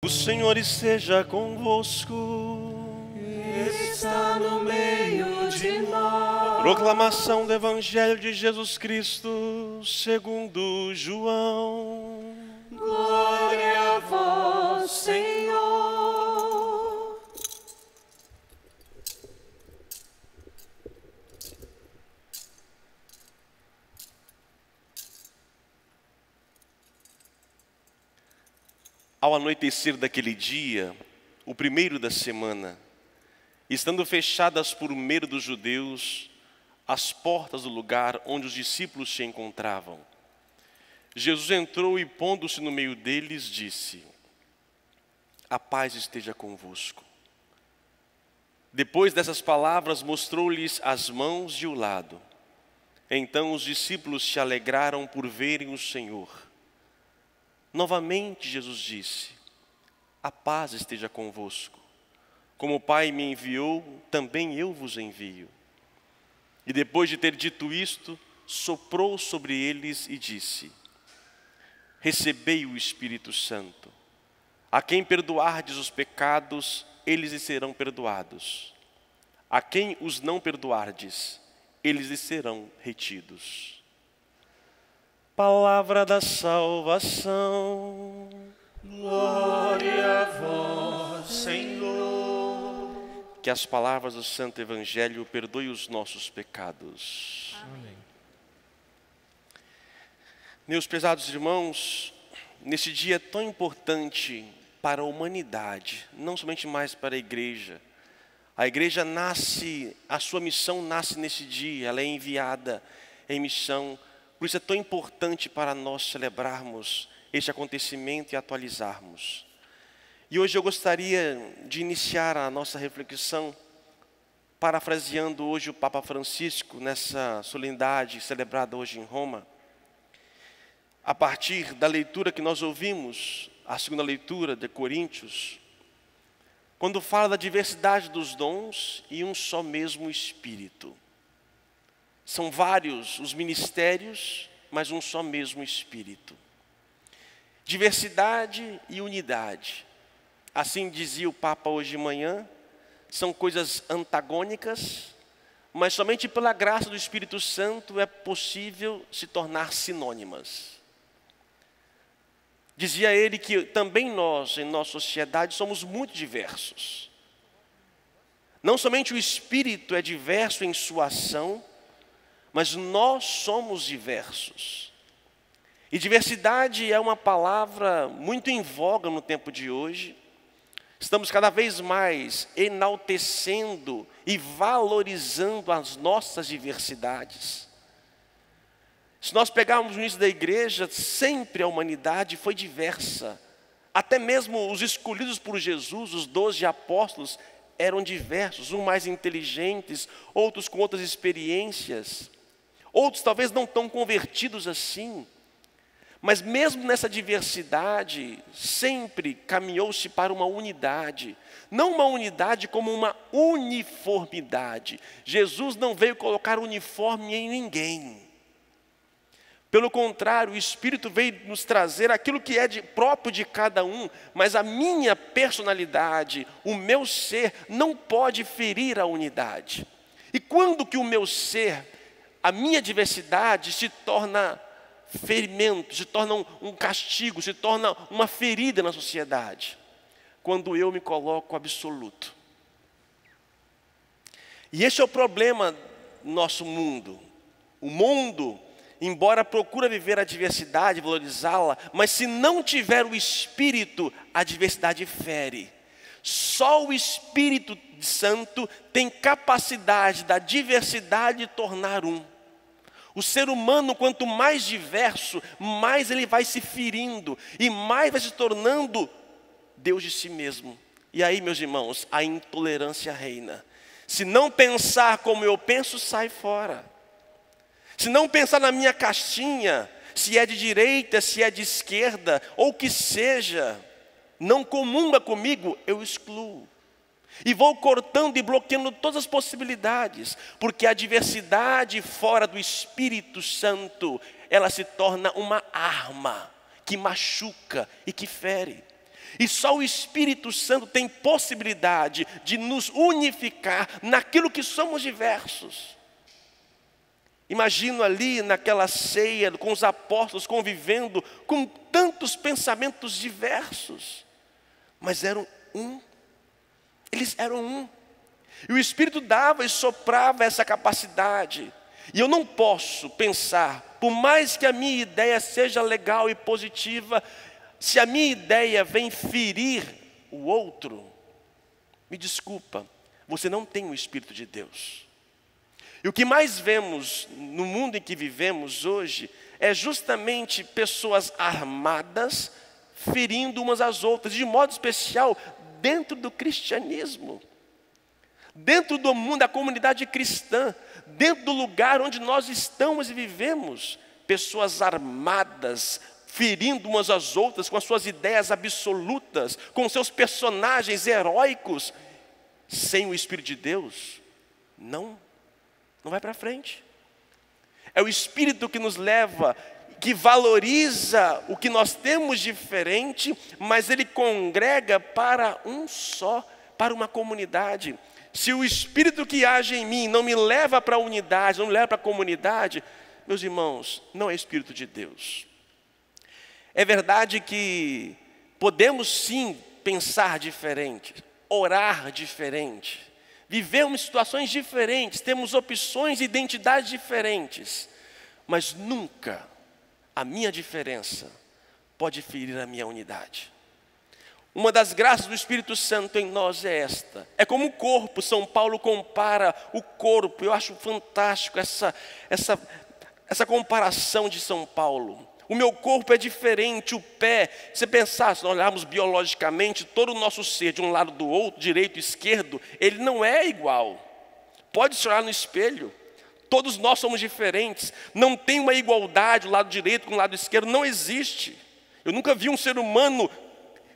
O Senhor esteja convosco. Ele está no meio de nós. Proclamação do Evangelho de Jesus Cristo segundo João. Glória a vós, Senhor. Ao anoitecer daquele dia, o primeiro da semana, estando fechadas por medo dos judeus as portas do lugar onde os discípulos se encontravam, Jesus entrou e, pondo-se no meio deles, disse: a paz esteja convosco. Depois dessas palavras, mostrou-lhes as mãos e o lado. Então os discípulos se alegraram por verem o Senhor. Novamente Jesus disse: a paz esteja convosco. Como o Pai me enviou, também eu vos envio. E depois de ter dito isto, soprou sobre eles e disse: recebei o Espírito Santo. A quem perdoardes os pecados, eles lhes serão perdoados. A quem os não perdoardes, eles lhes serão retidos. Palavra da salvação. Glória a vós, Senhor. Que as palavras do Santo Evangelho perdoem os nossos pecados. Amém. Meus prezados irmãos, nesse dia tão importante para a humanidade, não somente mais para a igreja. A igreja nasce, a sua missão nasce nesse dia, ela é enviada em missão. Por isso é tão importante para nós celebrarmos este acontecimento e atualizarmos. E hoje eu gostaria de iniciar a nossa reflexão parafraseando hoje o Papa Francisco nessa solenidade celebrada hoje em Roma. A partir da leitura que nós ouvimos, a segunda leitura de Coríntios, quando fala da diversidade dos dons e um só mesmo Espírito. São vários os ministérios, mas um só mesmo Espírito. Diversidade e unidade. Assim dizia o Papa hoje de manhã, são coisas antagônicas, mas somente pela graça do Espírito Santo é possível se tornar sinônimas. Dizia ele que também nós, em nossa sociedade, somos muito diversos. Não somente o Espírito é diverso em sua ação, mas nós somos diversos. E diversidade é uma palavra muito em voga no tempo de hoje. Estamos cada vez mais enaltecendo e valorizando as nossas diversidades. Se nós pegarmos o início da igreja, sempre a humanidade foi diversa. Até mesmo os escolhidos por Jesus, os 12 apóstolos, eram diversos, uns mais inteligentes, outros com outras experiências. Outros talvez não tão convertidos assim, mas mesmo nessa diversidade, sempre caminhou-se para uma unidade. Não uma unidade como uma uniformidade. Jesus não veio colocar uniforme em ninguém. Pelo contrário, o Espírito veio nos trazer aquilo que é próprio de cada um, mas a minha personalidade, o meu ser, não pode ferir a unidade. E quando que o meu ser, a minha diversidade se torna ferimento, se torna um castigo, se torna uma ferida na sociedade? Quando eu me coloco absoluto. E esse é o problema do nosso mundo. O mundo, embora procura viver a diversidade, valorizá-la, mas se não tiver o Espírito, a diversidade fere. Só o Espírito Santo tem capacidade da diversidade de tornar um. O ser humano, quanto mais diverso, mais ele vai se ferindo e mais vai se tornando Deus de si mesmo. E aí, meus irmãos, a intolerância reina. Se não pensar como eu penso, sai fora. Se não pensar na minha caixinha, se é de direita, se é de esquerda, ou que seja, não comunga comigo, eu excluo. E vou cortando e bloqueando todas as possibilidades, porque a diversidade fora do Espírito Santo, ela se torna uma arma que machuca e que fere. E só o Espírito Santo tem possibilidade de nos unificar naquilo que somos diversos. Imagino ali naquela ceia, com os apóstolos convivendo com tantos pensamentos diversos, mas eram um. Eles eram um. E o Espírito dava e soprava essa capacidade. E eu não posso pensar, por mais que a minha ideia seja legal e positiva, se a minha ideia vem ferir o outro, me desculpa, você não tem o Espírito de Deus. E o que mais vemos no mundo em que vivemos hoje é justamente pessoas armadas ferindo umas às outras, de modo especial dentro do cristianismo, dentro do mundo, da comunidade cristã, dentro do lugar onde nós estamos e vivemos, pessoas armadas, ferindo umas às outras com as suas ideias absolutas, com seus personagens heróicos, sem o Espírito de Deus, não vai para frente. É o Espírito que nos leva, que valoriza o que nós temos diferente, mas ele congrega para um só, para uma comunidade. Se o Espírito que age em mim não me leva para a unidade, não me leva para a comunidade, meus irmãos, não é Espírito de Deus. É verdade que podemos sim pensar diferente, orar diferente, vivemos situações diferentes, temos opções e identidades diferentes, mas nunca a minha diferença pode ferir a minha unidade. Uma das graças do Espírito Santo em nós é esta. É como o corpo, São Paulo compara o corpo. Eu acho fantástico essa comparação de São Paulo. O meu corpo é diferente, o pé. Se pensar, se nós olharmos biologicamente, todo o nosso ser de um lado do outro, direito e esquerdo, ele não é igual. Pode se olhar no espelho. Todos nós somos diferentes. Não tem uma igualdade, o lado direito com o lado esquerdo, não existe. Eu nunca vi um ser humano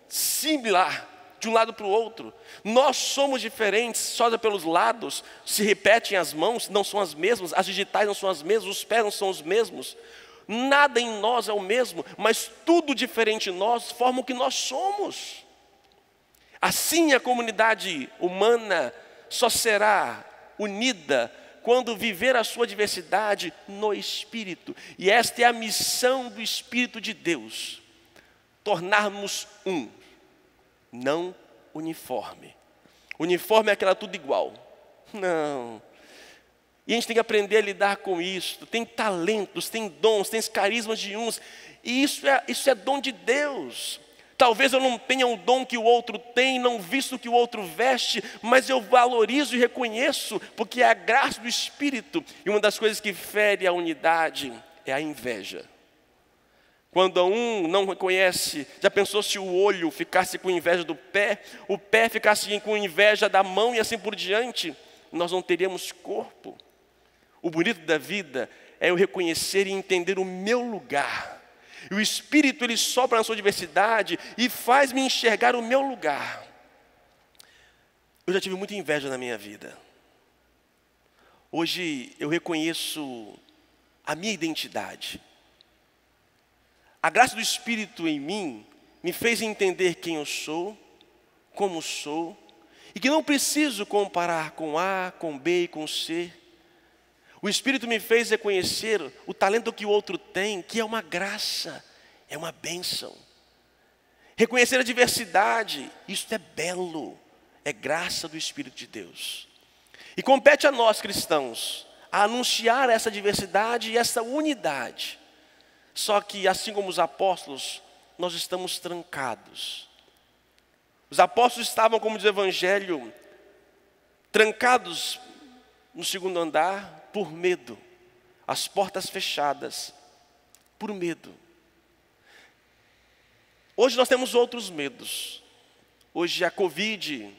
similar de um lado para o outro. Nós somos diferentes, só pelos lados, se repetem as mãos, não são as mesmas, as digitais não são as mesmas, os pés não são os mesmos. Nada em nós é o mesmo, mas tudo diferente em nós forma o que nós somos. Assim a comunidade humana só será unida quando viver a sua diversidade no Espírito. E esta é a missão do Espírito de Deus, tornarmos um, não uniforme. Uniforme é aquela tudo igual. Não. E a gente tem que aprender a lidar com isso. Tem talentos, tem dons, tem carismas de uns. E isso é dom de Deus. Talvez eu não tenha o dom que o outro tem, não visto o que o outro veste, mas eu valorizo e reconheço, porque é a graça do Espírito. E uma das coisas que fere a unidade é a inveja. Quando um não reconhece, já pensou se o olho ficasse com inveja do pé, o pé ficasse com inveja da mão e assim por diante, nós não teríamos corpo. O bonito da vida é eu reconhecer e entender o meu lugar. E o Espírito, ele sopra na sua diversidade e faz-me enxergar o meu lugar. Eu já tive muita inveja na minha vida. Hoje eu reconheço a minha identidade. A graça do Espírito em mim me fez entender quem eu sou, como sou, e que não preciso comparar com A, com B e com C. O Espírito me fez reconhecer o talento que o outro tem, que é uma graça, é uma bênção. Reconhecer a diversidade, isso é belo, é graça do Espírito de Deus. E compete a nós cristãos a anunciar essa diversidade e essa unidade. Só que, assim como os apóstolos, nós estamos trancados. Os apóstolos estavam, como diz o Evangelho, trancados no segundo andar por medo, as portas fechadas, por medo. Hoje nós temos outros medos. Hoje a Covid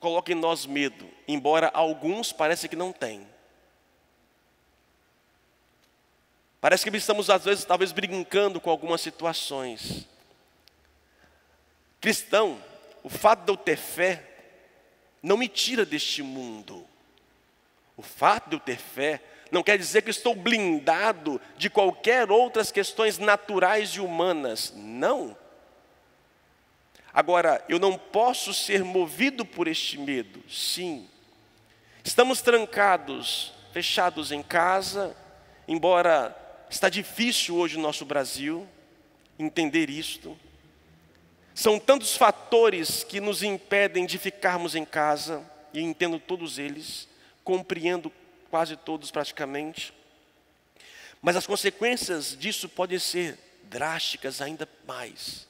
coloca em nós medo, embora alguns parece que não têm. Parece que estamos, às vezes, talvez brincando com algumas situações. Cristão, o fato de eu ter fé não me tira deste mundo. O fato de eu ter fé não quer dizer que estou blindado de qualquer outras questões naturais e humanas. Não. Agora, eu não posso ser movido por este medo. Sim, estamos trancados, fechados em casa, embora está difícil hoje no nosso Brasil entender isto. São tantos fatores que nos impedem de ficarmos em casa, e eu entendo todos eles, compreendo quase todos praticamente. Mas as consequências disso podem ser drásticas ainda mais.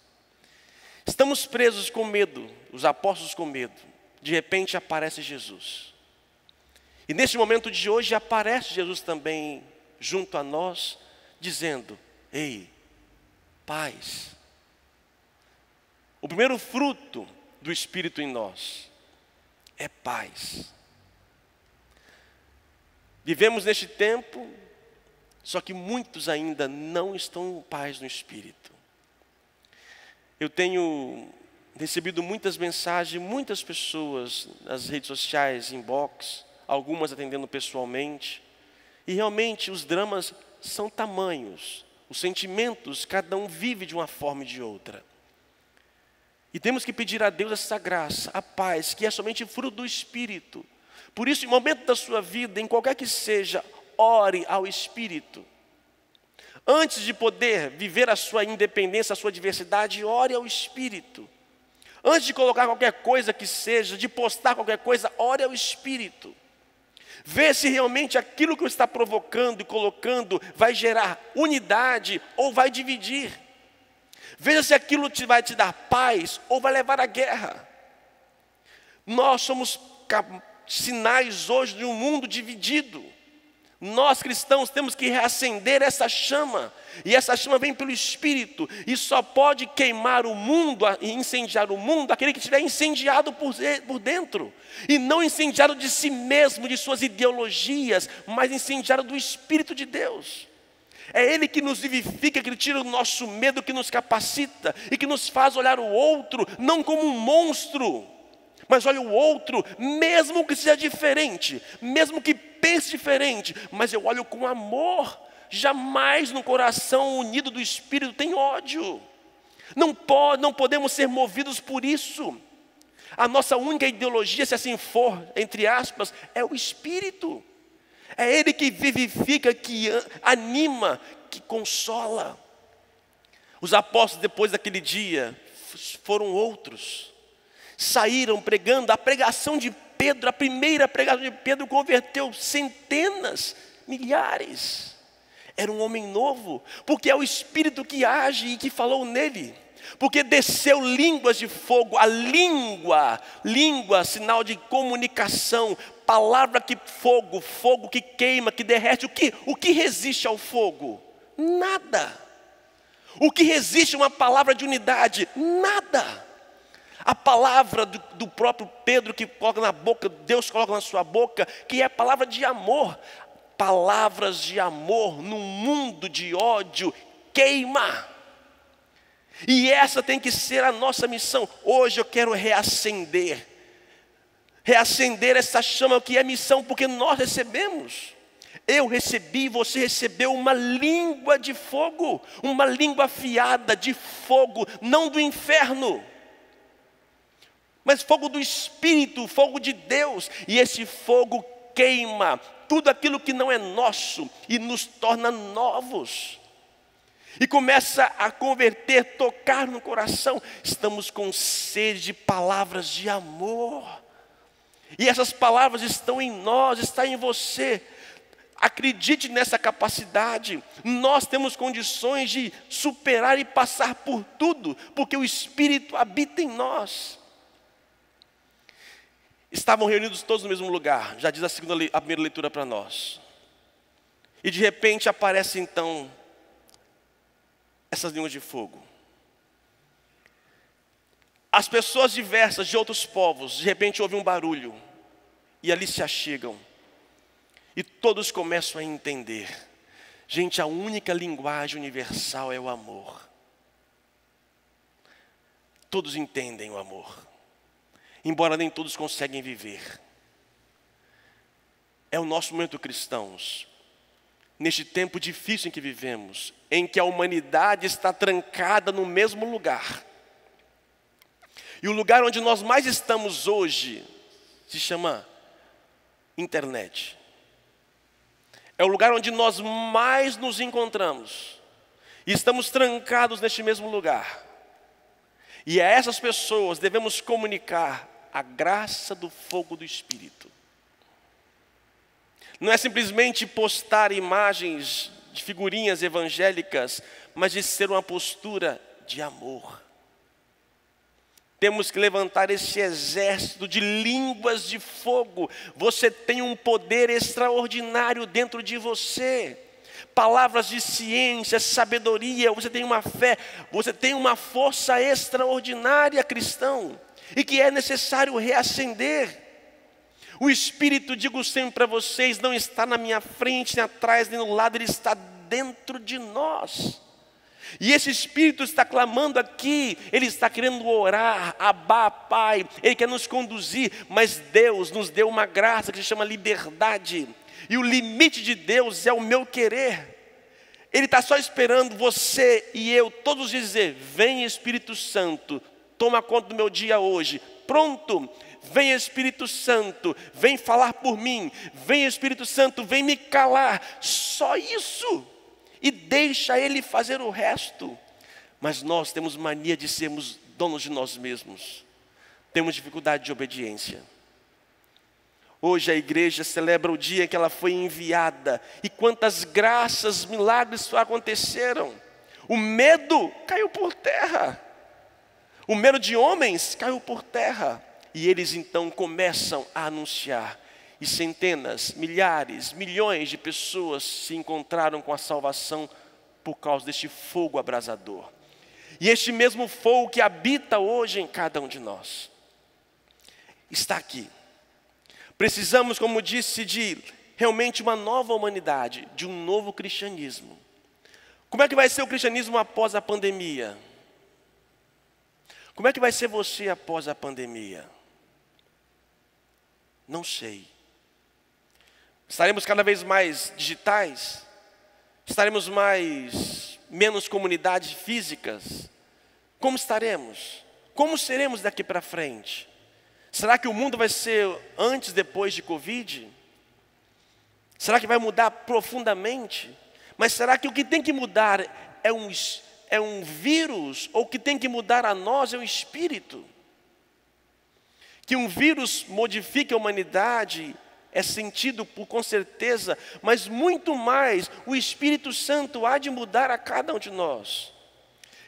Estamos presos com medo, os apóstolos com medo. De repente aparece Jesus. E nesse momento de hoje aparece Jesus também junto a nós, dizendo: ei, paz. O primeiro fruto do Espírito em nós é paz. Vivemos neste tempo, só que muitos ainda não estão em paz no Espírito. Eu tenho recebido muitas mensagens, muitas pessoas nas redes sociais, inbox, algumas atendendo pessoalmente. E realmente os dramas são tamanhos. Os sentimentos, cada um vive de uma forma e de outra. E temos que pedir a Deus essa graça, a paz, que é somente fruto do Espírito. Por isso, em momento da sua vida, em qualquer que seja, ore ao Espírito. Antes de poder viver a sua independência, a sua diversidade, ore ao Espírito. Antes de colocar qualquer coisa que seja, de postar qualquer coisa, ore ao Espírito. Vê se realmente aquilo que está provocando e colocando vai gerar unidade ou vai dividir. Veja se aquilo vai te dar paz ou vai levar à guerra. Nós somos sinais hoje de um mundo dividido. Nós cristãos temos que reacender essa chama. E essa chama vem pelo Espírito. E só pode queimar o mundo e incendiar o mundo aquele que estiver incendiado por dentro. E não incendiado de si mesmo, de suas ideologias, mas incendiado do Espírito de Deus. É Ele que nos vivifica, que tira o nosso medo, que nos capacita e que nos faz olhar o outro não como um monstro, mas olha o outro, mesmo que seja diferente, mesmo que pense diferente, mas eu olho com amor. Jamais no coração unido do Espírito tem ódio. Não podemos ser movidos por isso. A nossa única ideologia, se assim for, entre aspas, é o Espírito. É Ele que vivifica, que anima, que consola. Os apóstolos, depois daquele dia, foram outros. Saíram pregando. A pregação de Pedro, a primeira pregação de Pedro, converteu centenas, milhares. Era um homem novo, porque é o Espírito que age e que falou nele. Porque desceu línguas de fogo, a língua, sinal de comunicação, palavra que fogo que queima, que derrete. O que resiste ao fogo? Nada. O que resiste a uma palavra de unidade? Nada. A palavra do próprio Pedro que coloca na boca, Deus coloca na sua boca, que é a palavra de amor. Palavras de amor num mundo de ódio queima. E essa tem que ser a nossa missão. Hoje eu quero reacender essa chama que é missão, porque nós recebemos. Eu recebi, você recebeu uma língua de fogo, uma língua afiada de fogo, não do inferno, mas fogo do Espírito, fogo de Deus. E esse fogo queima tudo aquilo que não é nosso e nos torna novos. E começa a converter, tocar no coração. Estamos com sede de palavras de amor. E essas palavras estão em nós, está em você. Acredite nessa capacidade. Nós temos condições de superar e passar por tudo, porque o Espírito habita em nós. Estavam reunidos todos no mesmo lugar, já diz a primeira leitura para nós. E de repente aparece então essas línguas de fogo. As pessoas diversas de outros povos, de repente ouvem um barulho, e ali se achegam. E todos começam a entender. Gente, a única linguagem universal é o amor. Todos entendem o amor, embora nem todos conseguem viver. É o nosso momento, cristãos, neste tempo difícil em que vivemos, em que a humanidade está trancada no mesmo lugar. E o lugar onde nós mais estamos hoje se chama internet. É o lugar onde nós mais nos encontramos. E estamos trancados neste mesmo lugar. E a essas pessoas devemos comunicar a graça do fogo do Espírito. Não é simplesmente postar imagens de figurinhas evangélicas, mas de ser uma postura de amor. Temos que levantar esse exército de línguas de fogo. Você tem um poder extraordinário dentro de você. Palavras de ciência, sabedoria, você tem uma fé, você tem uma força extraordinária, cristão, e que é necessário reacender. O Espírito, digo sempre para vocês, não está na minha frente, nem atrás, nem no lado, ele está dentro de nós. E esse Espírito está clamando aqui, ele está querendo orar, Abá, Pai, ele quer nos conduzir, mas Deus nos deu uma graça que se chama liberdade. E o limite de Deus é o meu querer. Ele está só esperando você e eu todos os dias dizer: vem Espírito Santo, toma conta do meu dia hoje. Pronto, vem Espírito Santo, vem falar por mim. Vem Espírito Santo, vem me calar. Só isso. E deixa Ele fazer o resto. Mas nós temos mania de sermos donos de nós mesmos. Temos dificuldade de obediência. Hoje a igreja celebra o dia em que ela foi enviada. E quantas graças, milagres aconteceram. O medo caiu por terra. O medo de homens caiu por terra. E eles então começam a anunciar. E centenas, milhares, milhões de pessoas se encontraram com a salvação por causa deste fogo abrasador. E este mesmo fogo que habita hoje em cada um de nós está aqui. Precisamos, como disse, de realmente uma nova humanidade, de um novo cristianismo. Como é que vai ser o cristianismo após a pandemia? Como é que vai ser você após a pandemia? Não sei. Estaremos cada vez mais digitais? Estaremos menos comunidades físicas? Como estaremos? Como seremos daqui para frente? Será que o mundo vai ser antes, depois de Covid? Será que vai mudar profundamente? Mas será que o que tem que mudar é um vírus? Ou o que tem que mudar a nós é o Espírito? Que um vírus modifique a humanidade é sentido com certeza, mas muito mais o Espírito Santo há de mudar a cada um de nós.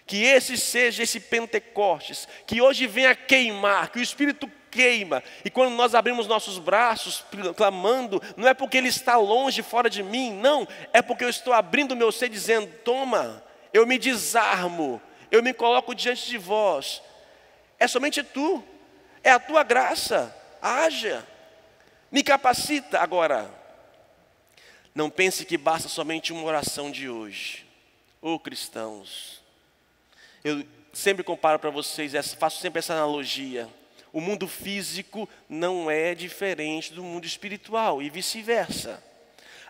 Que esse seja esse Pentecostes, que hoje venha queimar, que o Espírito queima. E quando nós abrimos nossos braços, clamando, não é porque Ele está longe, fora de mim, não. É porque eu estou abrindo o meu ser dizendo: toma, eu me desarmo, eu me coloco diante de vós. É somente tu, é a tua graça, haja, me capacita. Agora, não pense que basta somente uma oração de hoje. Ô cristãos, eu sempre comparo para vocês, faço sempre essa analogia. O mundo físico não é diferente do mundo espiritual e vice-versa.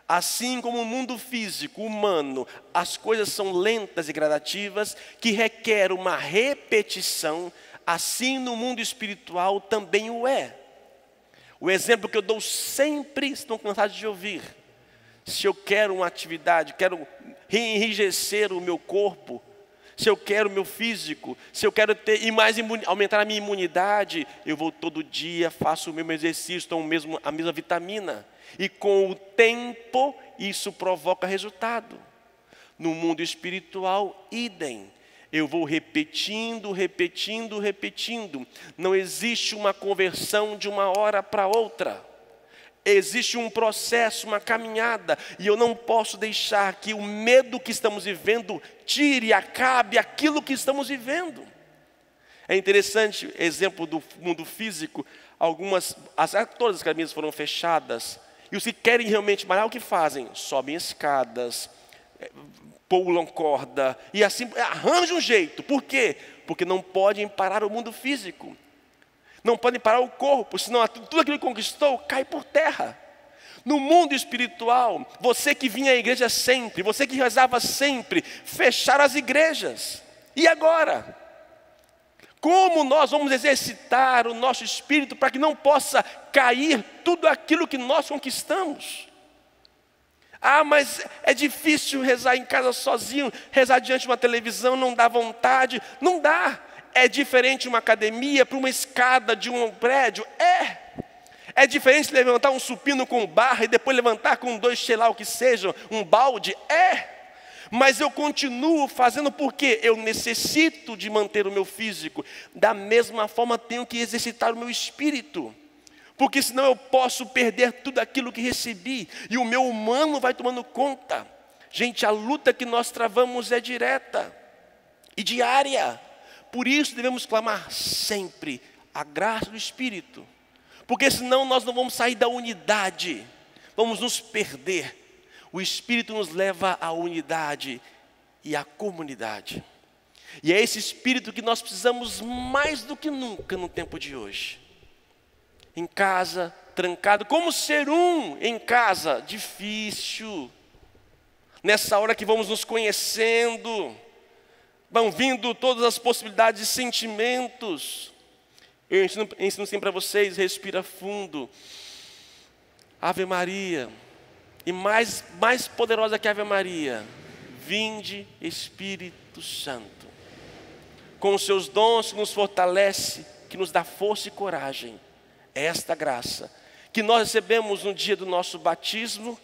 Assim como o mundo físico, humano, as coisas são lentas e gradativas, que requer uma repetição, assim no mundo espiritual também o é. O exemplo que eu dou sempre, estão cansados de ouvir. Se eu quero uma atividade, quero enrijecer o meu corpo, se eu quero o meu físico, se eu quero aumentar a minha imunidade, eu vou todo dia, faço o mesmo exercício, tomo a mesma vitamina. E com o tempo, isso provoca resultado. No mundo espiritual, idem. Eu vou repetindo. Não existe uma conversão de uma hora para outra. Existe um processo, uma caminhada, e eu não posso deixar que o medo que estamos vivendo tire, acabe aquilo que estamos vivendo. É interessante, exemplo do mundo físico, todas as caminhas foram fechadas, e os que querem realmente malhar, o que fazem? Sobem escadas, pulam corda, e assim arranjam um jeito. Por quê? Porque não podem parar o mundo físico. Não podem parar o corpo, senão tudo aquilo que conquistou cai por terra. No mundo espiritual, você que vinha à igreja sempre, você que rezava sempre, fecharam as igrejas. E agora? Como nós vamos exercitar o nosso espírito para que não possa cair tudo aquilo que nós conquistamos? Ah, mas é difícil rezar em casa sozinho, rezar diante de uma televisão, não dá vontade. Não dá. É diferente de uma academia para uma escada de um prédio? É diferente de levantar um supino com barra e depois levantar com 2, sei lá o que seja, um balde? Mas eu continuo fazendo porque eu necessito de manter o meu físico. Da mesma forma, tenho que exercitar o meu espírito. Porque senão eu posso perder tudo aquilo que recebi. E o meu humano vai tomando conta. Gente, a luta que nós travamos é direta e diária. Por isso devemos clamar sempre a graça do Espírito. Porque senão nós não vamos sair da unidade. Vamos nos perder. O Espírito nos leva à unidade e à comunidade. E é esse Espírito que nós precisamos mais do que nunca no tempo de hoje. Em casa, trancado, como ser um em casa? Difícil. Nessa hora que vamos nos conhecendo, vão vindo todas as possibilidades de sentimentos. Eu ensino sempre para vocês, respira fundo. Ave Maria. E mais poderosa que a Ave Maria, vinde Espírito Santo. Com os seus dons que nos fortalece, que nos dá força e coragem. É esta graça que nós recebemos no dia do nosso batismo,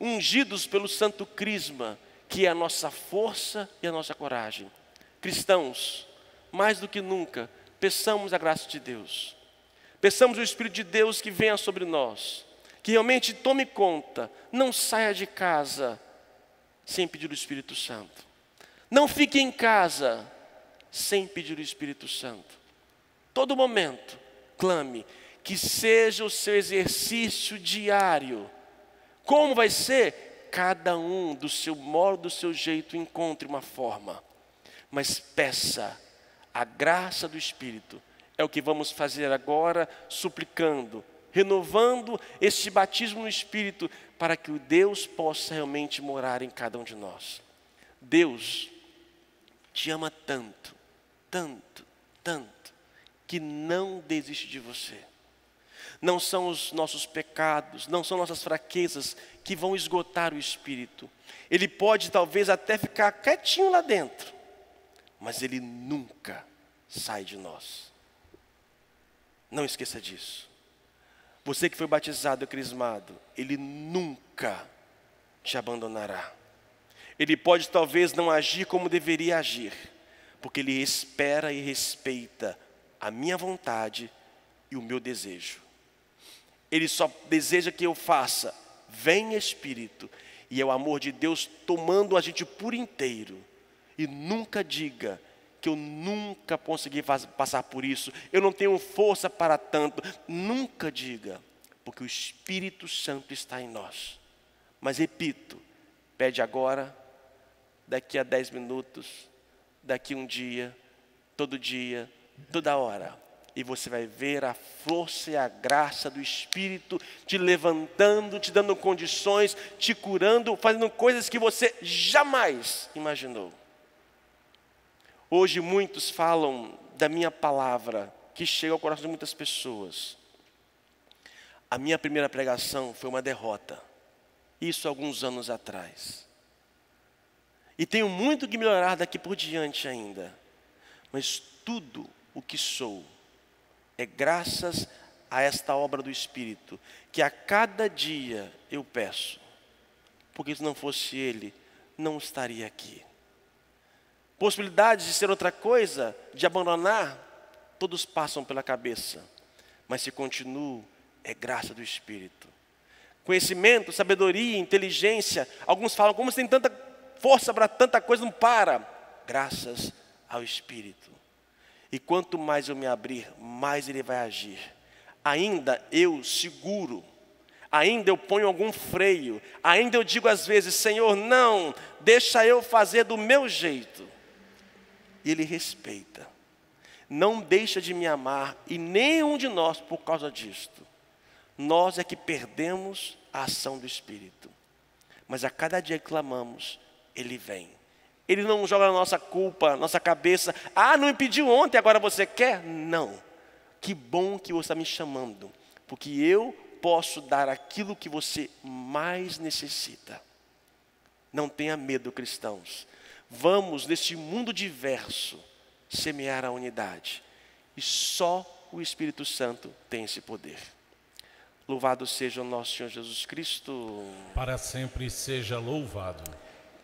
ungidos pelo Santo Crisma, que é a nossa força e a nossa coragem. Cristãos, mais do que nunca, peçamos a graça de Deus. Peçamos o Espírito de Deus que venha sobre nós, que realmente tome conta. Não saia de casa sem pedir o Espírito Santo. Não fique em casa sem pedir o Espírito Santo. Todo momento, clame, que seja o seu exercício diário. Como vai ser? Cada um do seu modo, do seu jeito, encontre uma forma. Mas peça a graça do Espírito. É o que vamos fazer agora, suplicando, renovando este batismo no Espírito, para que o Deus possa realmente morar em cada um de nós. Deus te ama tanto, tanto, tanto, que não desiste de você. Não são os nossos pecados, não são nossas fraquezas que vão esgotar o Espírito. Ele pode talvez até ficar quietinho lá dentro, mas ele nunca sai de nós. Não esqueça disso. Você que foi batizado e crismado, ele nunca te abandonará. Ele pode talvez não agir como deveria agir, porque ele espera e respeita a minha vontade e o meu desejo. Ele só deseja que eu faça, vem Espírito, e é o amor de Deus tomando a gente por inteiro. E nunca diga que eu nunca consegui passar por isso, eu não tenho força para tanto. Nunca diga, porque o Espírito Santo está em nós. Mas repito, pede agora, daqui a 10 minutos, daqui um dia, toda hora. E você vai ver a força e a graça do Espírito te levantando, te dando condições, te curando, fazendo coisas que você jamais imaginou. Hoje muitos falam da minha palavra, que chega ao coração de muitas pessoas. A minha primeira pregação foi uma derrota. Isso há alguns anos atrás. E tenho muito que melhorar daqui por diante ainda. Mas tudo o que sou é graças a esta obra do Espírito, que a cada dia eu peço. Porque se não fosse Ele, não estaria aqui. Possibilidades de ser outra coisa, de abandonar, todos passam pela cabeça. Mas se continuo, é graça do Espírito. Conhecimento, sabedoria, inteligência. Alguns falam, como você tem tanta força para tanta coisa, não para. Graças ao Espírito. E quanto mais eu me abrir, mais Ele vai agir. Ainda eu seguro. Ainda eu ponho algum freio. Ainda eu digo às vezes, Senhor, não, deixa eu fazer do meu jeito. E Ele respeita. Não deixa de me amar, e nenhum de nós por causa disto. Nós é que perdemos a ação do Espírito. Mas a cada dia que clamamos, Ele vem. Ele não joga na nossa culpa, nossa cabeça. Ah, não me pediu ontem, agora você quer? Não. Que bom que você está me chamando, porque eu posso dar aquilo que você mais necessita. Não tenha medo, cristãos. Vamos, neste mundo diverso, semear a unidade. E só o Espírito Santo tem esse poder. Louvado seja o nosso Senhor Jesus Cristo. Para sempre seja louvado.